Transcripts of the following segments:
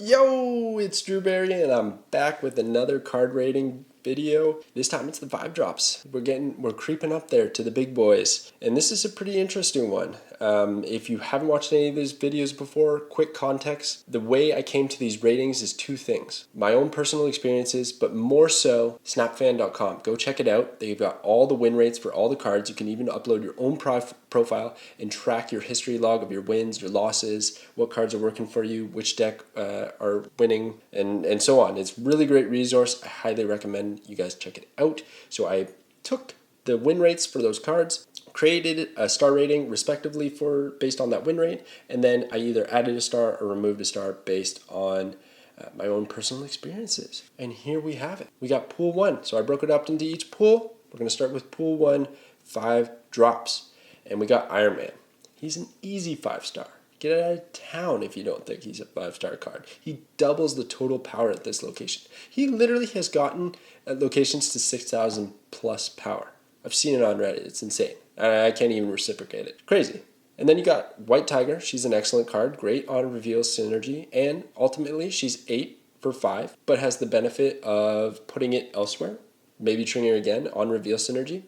Yo, it's Drewberry and I'm back with another card rating video. This time it's the 5 drops. We're creeping up there to the big boys. And this is a pretty interesting one. If you haven't watched any of these videos before, quick context. The way I came to these ratings is two things. My own personal experiences, but more so snapfan.com. Go check it out. They've got all the win rates for all the cards. You can even upload your own profile and track your history log of your wins, your losses, what cards are working for you, which deck are winning, and so on. It's a really great resource. I highly recommend you guys check it out. So I took the win rates for those cards, created a star rating respectively based on that win rate, and then I either added a star or removed a star based on my own personal experiences. And here we have it. We got pool 1. So I broke it up into each pool. We're going to start with pool 1, 5 drops. And we got Iron Man. He's an easy 5-star. Get out of town if you don't think he's a 5-star card. He doubles the total power at this location. He literally has gotten at locations to 6,000 plus power. I've seen it on Reddit. It's insane. I can't even reciprocate it. Crazy. And then you got White Tiger. She's an excellent card. Great on reveal synergy. And ultimately, she's 8 for 5, but has the benefit of putting it elsewhere. Maybe triggering again on reveal synergy.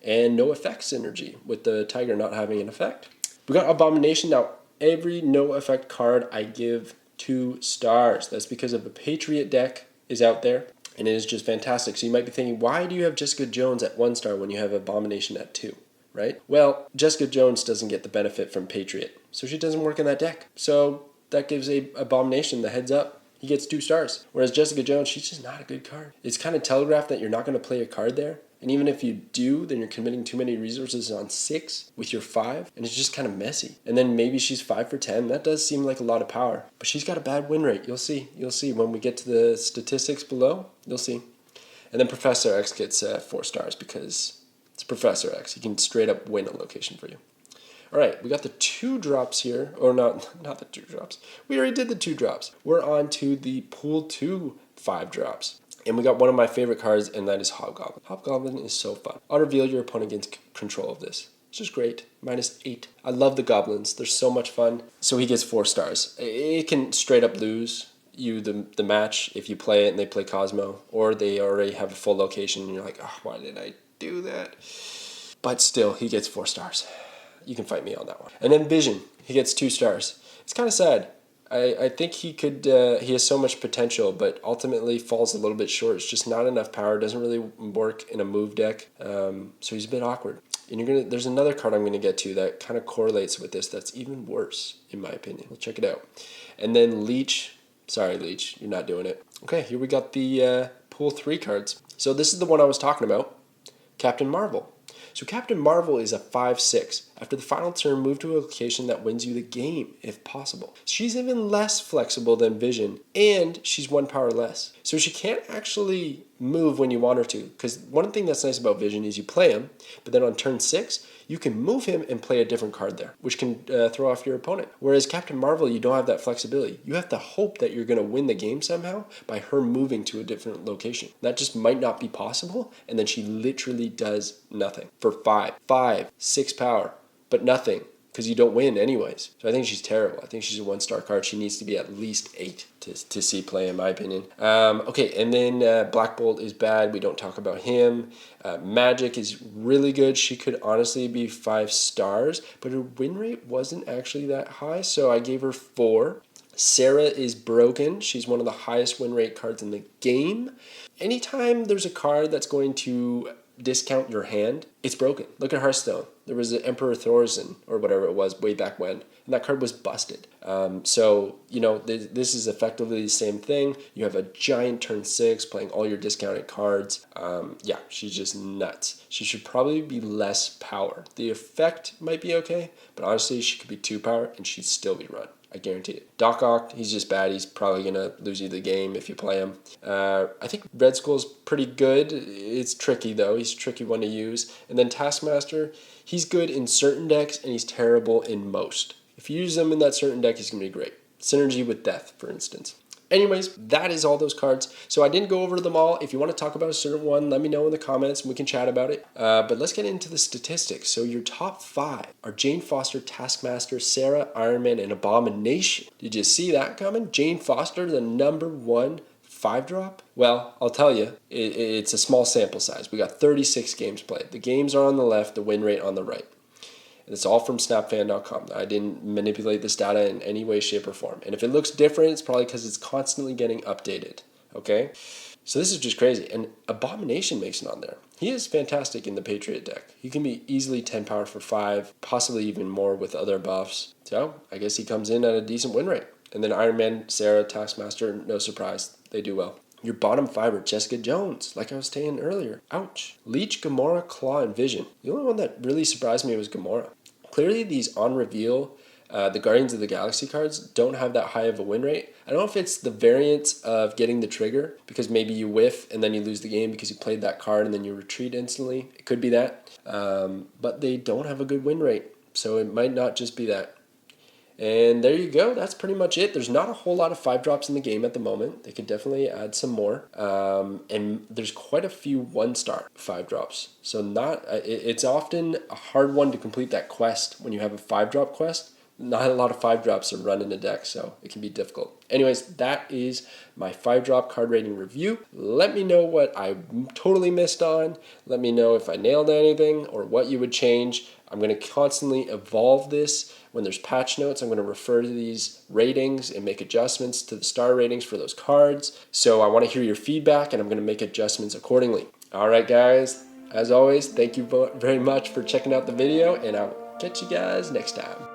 And no effect synergy with the Tiger not having an effect. We got Abomination. Now, every no effect card I give 2 stars. That's because of the Patriot deck is out there. And it is just fantastic. So you might be thinking, why do you have Jessica Jones at 1 star when you have Abomination at 2? Right? Well, Jessica Jones doesn't get the benefit from Patriot, so she doesn't work in that deck. So that gives Abomination the heads up. He gets 2 stars. Whereas Jessica Jones, she's just not a good card. It's kind of telegraphed that you're not going to play a card there. And even if you do, then you're committing too many resources on 6 with your 5, and it's just kind of messy. And then maybe she's 5 for 10. That does seem like a lot of power. But she's got a bad win rate. You'll see. You'll see when we get to the statistics below. You'll see. And then Professor X gets 4 stars because it's Professor X. He can straight up win a location for you. All right, we got the 2 drops here. Or not the 2 drops. We already did the 2 drops. We're on to the pool 2 5 drops. And we got one of my favorite cards, and that is Hobgoblin. Hobgoblin is so fun. I'll reveal your opponent gains control of this. It's just great. -8. I love the goblins. They're so much fun. So he gets 4 stars. It can straight up lose you the match if you play it and they play Cosmo, or they already have a full location and you're like, oh, why did I do that? But still, he gets 4 stars. You can fight me on that one. And then Vision, he gets 2 stars. It's kind of sad. I think he has so much potential, but ultimately falls a little bit short. It's just not enough power. Doesn't really work in a move deck. So he's a bit awkward. And there's another card I'm going to get to that kind of correlates with this that's even worse, in my opinion. We'll check it out. And then Leech. Sorry, Leech, you're not doing it. Okay, here we got the pool 3 cards. So this is the one I was talking about, Captain Marvel. So Captain Marvel is a 5/6. After the final turn, move to a location that wins you the game, if possible. She's even less flexible than Vision, and she's 1 power less. So she can't actually move when you want her to, because one thing that's nice about Vision is you play him, but then on turn 6, you can move him and play a different card there, which can throw off your opponent. Whereas Captain Marvel, you don't have that flexibility. You have to hope that you're going to win the game somehow by her moving to a different location. That just might not be possible, and then she literally does nothing for 6 power, but nothing, because you don't win anyways. So I think she's terrible. I think she's a 1-star card. She needs to be at least 8 to see play, in my opinion. Okay, and then Black Bolt is bad. We don't talk about him. Magic is really good. She could honestly be 5 stars, but her win rate wasn't actually that high, so I gave her 4. Sarah is broken. She's one of the highest win rate cards in the game. Anytime there's a card that's going to discount your hand, it's broken. Look at Hearthstone. There was an Emperor Thorzen, or whatever it was, way back when, and that card was busted. So, this is effectively the same thing. You have a giant turn 6 playing all your discounted cards. Yeah, she's just nuts. She should probably be less power. The effect might be okay, but honestly, she could be 2 power, and she'd still be run. I guarantee it. Doc Ock, he's just bad. He's probably going to lose you the game if you play him. I think Red Skull's pretty good. It's tricky, though. He's a tricky one to use. And then Taskmaster, he's good in certain decks, and he's terrible in most. If you use him in that certain deck, he's going to be great. Synergy with Death, for instance. Anyways, that is all those cards. So I didn't go over them all. If you want to talk about a certain one, let me know in the comments and we can chat about it. But let's get into the statistics. So your top 5 are Jane Foster, Taskmaster, Sarah, Iron Man, and Abomination. Did you see that coming? Jane Foster, the #1 5-drop? Well, I'll tell you, it's a small sample size. We got 36 games played. The games are on the left, the win rate on the right. It's all from snapfan.com. I didn't manipulate this data in any way, shape, or form. And if it looks different, it's probably because it's constantly getting updated. Okay? So this is just crazy. And Abomination makes it on there. He is fantastic in the Patriot deck. He can be easily 10 power for 5, possibly even more with other buffs. So I guess he comes in at a decent win rate. And then Iron Man, Sarah, Taskmaster, no surprise. They do well. Your bottom 5 are Jessica Jones, like I was saying earlier. Ouch. Leech, Gamora, Claw, and Vision. The only one that really surprised me was Gamora. Clearly, these on reveal, the Guardians of the Galaxy cards don't have that high of a win rate. I don't know if it's the variance of getting the trigger, because maybe you whiff and then you lose the game because you played that card and then you retreat instantly. It could be that. But they don't have a good win rate, so it might not just be that. And there you go. That's pretty much it. There's not a whole lot of 5-drops in the game at the moment. They could definitely add some more. And there's quite a few 1-star 5-drops. So it's often a hard one to complete that quest when you have a 5-drop quest. Not a lot of 5-drops are run in a deck, so it can be difficult. Anyways, that is my 5-drop card rating review. Let me know what I totally missed on. Let me know if I nailed anything or what you would change. I'm going to constantly evolve this. When there's patch notes, I'm going to refer to these ratings and make adjustments to the star ratings for those cards. So I want to hear your feedback, and I'm going to make adjustments accordingly. All right, guys. As always, thank you very much for checking out the video, and I'll catch you guys next time.